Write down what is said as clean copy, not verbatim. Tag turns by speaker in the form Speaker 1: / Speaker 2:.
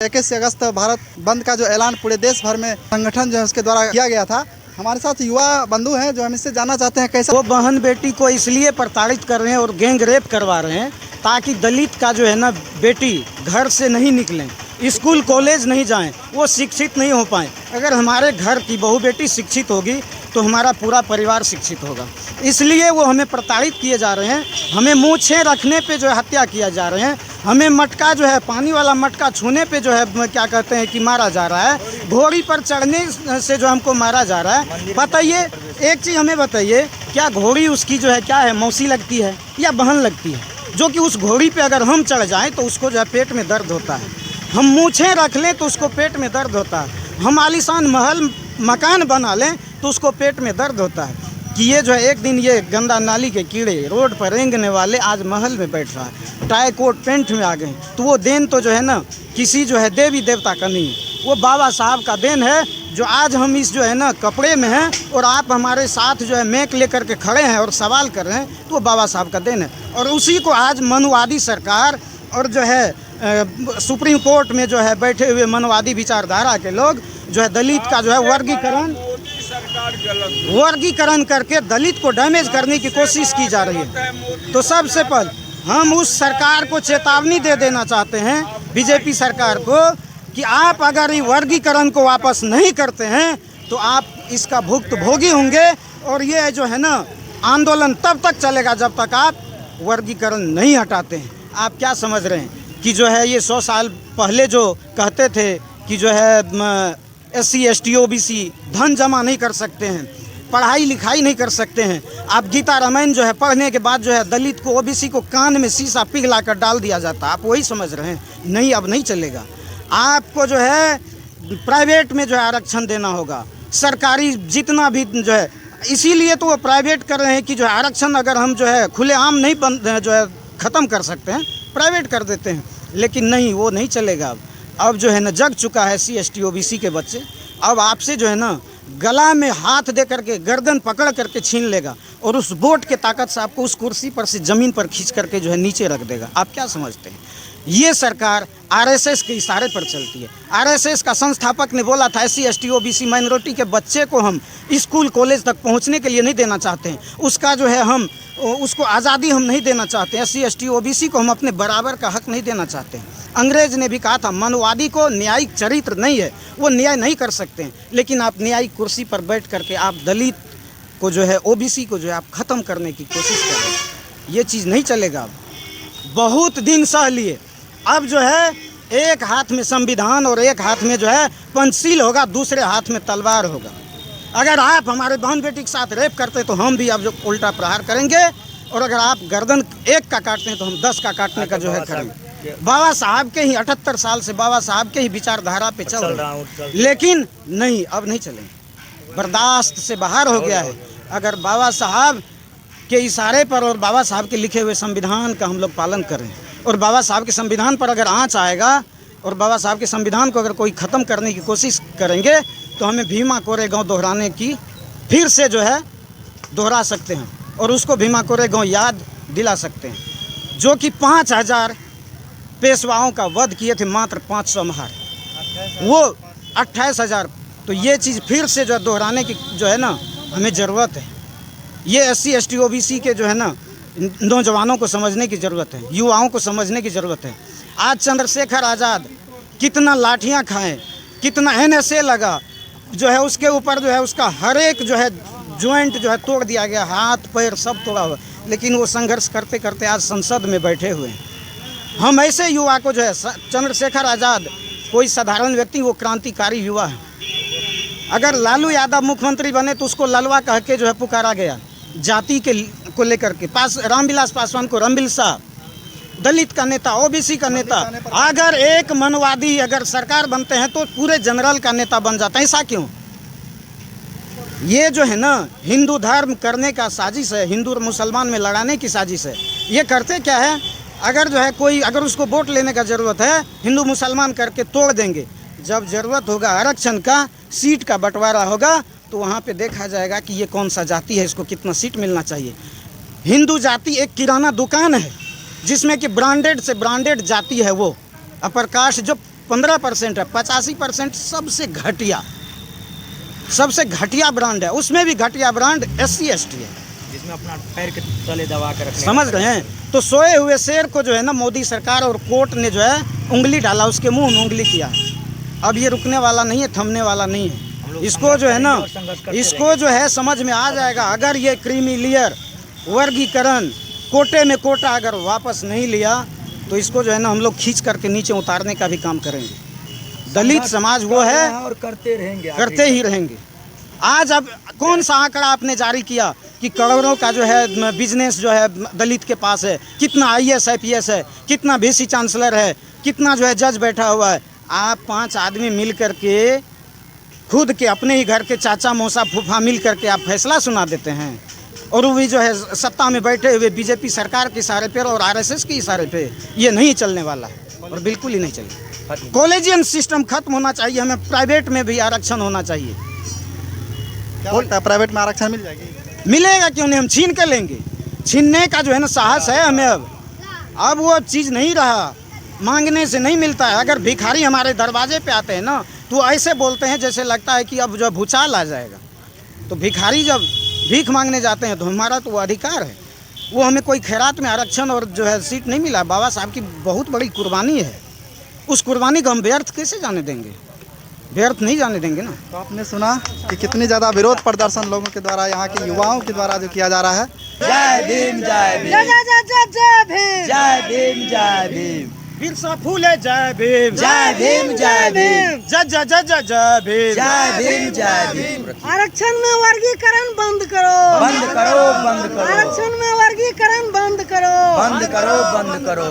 Speaker 1: 21 अगस्त भारत बंद का जो ऐलान पूरे देश भर में संगठन जो है उसके द्वारा किया गया था। हमारे साथ युवा बंधु हैं जो हम इससे जानना चाहते हैं कैसा
Speaker 2: वो बहन बेटी को इसलिए प्रताड़ित कर रहे हैं और गैंग रेप करवा रहे हैं ताकि दलित का जो है ना बेटी घर से नहीं निकलें, स्कूल कॉलेज नहीं जाएं, वो शिक्षित नहीं हो पाएं। अगर हमारे घर की बहू बेटी शिक्षित होगी तो हमारा पूरा परिवार शिक्षित होगा। इसलिए वो हमें प्रताड़ित किए जा रहे हैं, हमें मूछें रखने पे जो है हत्या किया जा रहे हैं, हमें मटका जो है पानी वाला मटका छूने पे जो है क्या कहते हैं कि मारा जा रहा है, घोड़ी पर चढ़ने से जो हमको मारा जा रहा है। बताइए एक चीज़ हमें बताइए, क्या घोड़ी उसकी जो है क्या है, मौसी लगती है या बहन लगती है? जो कि उस घोड़ी पे अगर हम चढ़ जाएं तो उसको जो है पेट में दर्द होता है, हम मूछें रख लें तो उसको पेट में दर्द होता है, हम आलीशान महल मकान बना लें तो उसको पेट में दर्द होता है। कि ये जो है एक दिन ये गंदा नाली के कीड़े रोड पर रेंगने वाले आज महल में बैठ रहा है, टाई कोट पेंट में आ गए, तो वो देन तो जो है ना किसी जो है देवी देवता का नहीं, वो बाबा साहब का देन है जो आज हम इस जो है ना कपड़े में हैं और आप हमारे साथ जो है मैक लेकर के खड़े हैं और सवाल कर रहे हैं, तो वो बाबा साहब का देन है। और उसी को आज मनवादी सरकार और जो है सुप्रीम कोर्ट में जो है बैठे हुए मनवादी विचारधारा के लोग जो है दलित का जो है वर्गीकरण करके दलित को डैमेज करने की कोशिश की जा रही है। तो सबसे पहले हम उस सरकार को चेतावनी दे देना चाहते हैं, बीजेपी सरकार को, कि आप अगर ये वर्गीकरण को वापस नहीं करते हैं तो आप इसका भुक्तभोगी होंगे। और ये जो है ना आंदोलन तब तक चलेगा जब तक आप वर्गीकरण नहीं हटाते हैं। आप क्या समझ रहे हैं कि जो है ये 100 साल पहले जो कहते थे कि जो है SC ST OBC धन जमा नहीं कर सकते हैं, पढ़ाई लिखाई नहीं कर सकते हैं, आप गीता रामायण जो है पढ़ने के बाद जो है दलित को OBC को कान में शीशा पिघला कर डाल दिया जाता, आप वही समझ रहे हैं? नहीं, अब नहीं चलेगा। आपको जो है प्राइवेट में जो है आरक्षण देना होगा, सरकारी जितना भी जो है, इसीलिए तो वो प्राइवेट कर रहे हैं कि जो है आरक्षण अगर हम जो है खुलेआम नहीं जो है ख़त्म कर सकते हैं, प्राइवेट कर देते हैं। लेकिन नहीं, वो नहीं चलेगा। अब जो है ना जग चुका है SC ST OBC के बच्चे, अब आपसे जो है ना गला में हाथ दे करके गर्दन पकड़ करके छीन लेगा और उस वोट के ताकत से आपको उस कुर्सी पर से ज़मीन पर खींच करके जो है नीचे रख देगा। आप क्या समझते हैं? ये सरकार RSS के इशारे पर चलती है। RSS का संस्थापक ने बोला था SC ST OBC माइनॉरिटी के बच्चे को हम स्कूल कॉलेज तक पहुंचने के लिए नहीं देना चाहते हैं, उसका जो है हम उसको आज़ादी हम नहीं देना चाहते हैं, SC ST OBC को हम अपने बराबर का हक नहीं देना चाहते हैं। अंग्रेज ने भी कहा था मनवादी को न्यायिक चरित्र नहीं है, वो न्याय नहीं कर सकते हैं। लेकिन आप न्यायिक कुर्सी पर बैठ करके आप दलित को जो है OBC को जो है आप ख़त्म करने की कोशिश कर रहे हैं। ये चीज़ नहीं चलेगा। अब बहुत दिन सह लिए, अब जो है एक हाथ में संविधान और एक हाथ में जो है पंचशील होगा, दूसरे हाथ में तलवार होगा। अगर आप हमारे बहन बेटी के साथ रेप करते तो हम भी अब जो उल्टा प्रहार करेंगे, और अगर आप गर्दन एक का काटते हैं तो हम 10 का काटने का जो है करेंगे। बाबा साहब के ही 78 साल से बाबा साहब के ही विचारधारा पे चल रहे हैं, लेकिन नहीं, अब नहीं चलेंगे, बर्दाश्त से बाहर हो गया है। अगर बाबा साहब के इशारे पर और बाबा साहब के लिखे हुए संविधान का हम लोग पालन करें, और बाबा साहब के संविधान पर अगर आँच आएगा और बाबा साहब के संविधान को अगर कोई ख़त्म करने की कोशिश करेंगे तो हमें भीमा कोरेगांव दोहराने की फिर से जो है दोहरा सकते हैं और उसको भीमा कोरेगांव याद दिला सकते हैं, जो कि 5000 पेशवाओं का वध किए थे मात्र 500 महार, वो 28,000। तो ये चीज़ फिर से जो है दोहराने की जो है ना हमें ज़रूरत है। ये SC ST OBC के जो है ना नौजवानों को समझने की ज़रूरत है, युवाओं को समझने की ज़रूरत है। आज चंद्रशेखर आज़ाद कितना लाठियां खाएं, कितना NSA लगा, जो है उसके ऊपर जो है उसका हर एक जो है जॉइंट जो है तोड़ दिया गया, हाथ पैर सब तोड़ा हुआ, लेकिन वो संघर्ष करते करते आज संसद में बैठे हुए हैं। हम ऐसे युवा को जो है, चंद्रशेखर आज़ाद कोई साधारण व्यक्ति, वो क्रांतिकारी युवा है। अगर लालू यादव मुख्यमंत्री बने तो उसको ललवा कह के जो है पुकारा गया, जाति के को लेकर के। रामविलास पासवान को रमबिलसा, दलित का नेता, OBC का नेता। अगर एक मनवादी अगर सरकार बनते हैं तो पूरे जनरल का नेता बन जाता है। ऐसा क्यों? ये जो है ना हिंदू धर्म करने का साजिश है, हिंदू और मुसलमान में लड़ाने की साजिश है। ये करते क्या है, अगर जो है कोई अगर उसको वोट लेने का ज़रूरत है, हिंदू मुसलमान करके तोड़ देंगे। जब ज़रूरत होगा आरक्षण का, सीट का बंटवारा होगा, तो वहाँ पे देखा जाएगा कि ये कौन सा जाति है, इसको कितना सीट मिलना चाहिए। हिंदू जाति एक किराना दुकान है जिसमें कि ब्रांडेड से ब्रांडेड जाति है, वो अपर कास्ट जो 15% है, 85% सबसे घटिया ब्रांड है। उसमें भी घटिया ब्रांड SC ST है,
Speaker 3: जिसमें अपना पैर के तले दबा कर रखने
Speaker 2: समझ रहे हैं। तो सोए हुए शेर को जो है ना मोदी सरकार और कोर्ट ने जो है उंगली डाला, उसके मुंह में उंगली किया। अब ये रुकने वाला नहीं है, थमने वाला नहीं है। इसको जो है ना, इसको जो है समझ में आ जाएगा। अगर ये क्रीमी लेयर वर्गीकरण कोटे में कोटा अगर वापस नहीं लिया तो इसको जो है ना हम लोग खींच करके नीचे उतारने का भी काम करेंगे। दलित समाज वो है
Speaker 3: और करते रहेंगे,
Speaker 2: करते ही रहेंगे। आज अब कौन सा आंकड़ा आपने जारी किया कि करोड़ों का जो है बिजनेस जो है दलित के पास है, कितना IAS IPS है, कितना VC चांसलर है, कितना जो है जज बैठा हुआ है। आप 5 आदमी मिल करके खुद के अपने ही घर के चाचा मौसा फूफा मिल करके आप फैसला सुना देते हैं, और वो भी जो है सत्ता में बैठे हुए BJP सरकार के इशारे पर और RSS के इशारे पे। ये नहीं चलने वाला है और बिल्कुल ही नहीं चलेगा। कॉलेजियन सिस्टम खत्म होना चाहिए, हमें प्राइवेट में भी आरक्षण होना चाहिए।
Speaker 1: क्या लगता है प्राइवेट में आरक्षण मिल जाएगी?
Speaker 2: मिलेगा क्यों नहीं, हम छीन के लेंगे। छीनने का जो है ना साहस है हमें। अब वो चीज़ नहीं रहा, मांगने से नहीं मिलता है। अगर भिखारी हमारे दरवाजे पे आते हैं ना तो ऐसे बोलते हैं जैसे लगता है कि अब जो भूचाल आ जाएगा। तो भिखारी जब भीख मांगने जाते हैं तो हमारा तो वो अधिकार है। वो हमें कोई खैरात में आरक्षण और जो है सीट नहीं मिला। बाबा साहब की बहुत बड़ी कुर्बानी है, उस कुर्बानी को हम व्यर्थ कैसे जाने देंगे? व्यर्थ नहीं जाने देंगे ना।
Speaker 1: तो आपने सुना कि कितनी ज़्यादा विरोध प्रदर्शन लोगों के द्वारा, यहाँ के युवाओं के द्वारा जो किया जा रहा है।
Speaker 3: जय भीम, जय भीम,
Speaker 2: जय भीम,
Speaker 3: जय भीम, जय भीम,
Speaker 2: बिरसा फूले जय भीम,
Speaker 3: जय भीम, जय भीम,
Speaker 2: जय भीम,
Speaker 3: जय भीम, जय भीम।
Speaker 4: आरक्षण में वर्गीकरण बंद करो,
Speaker 3: बंद करो, बंद करो,
Speaker 4: आरक्षण में वर्गीकरण बंद करो,
Speaker 3: बंद करो, बंद करो।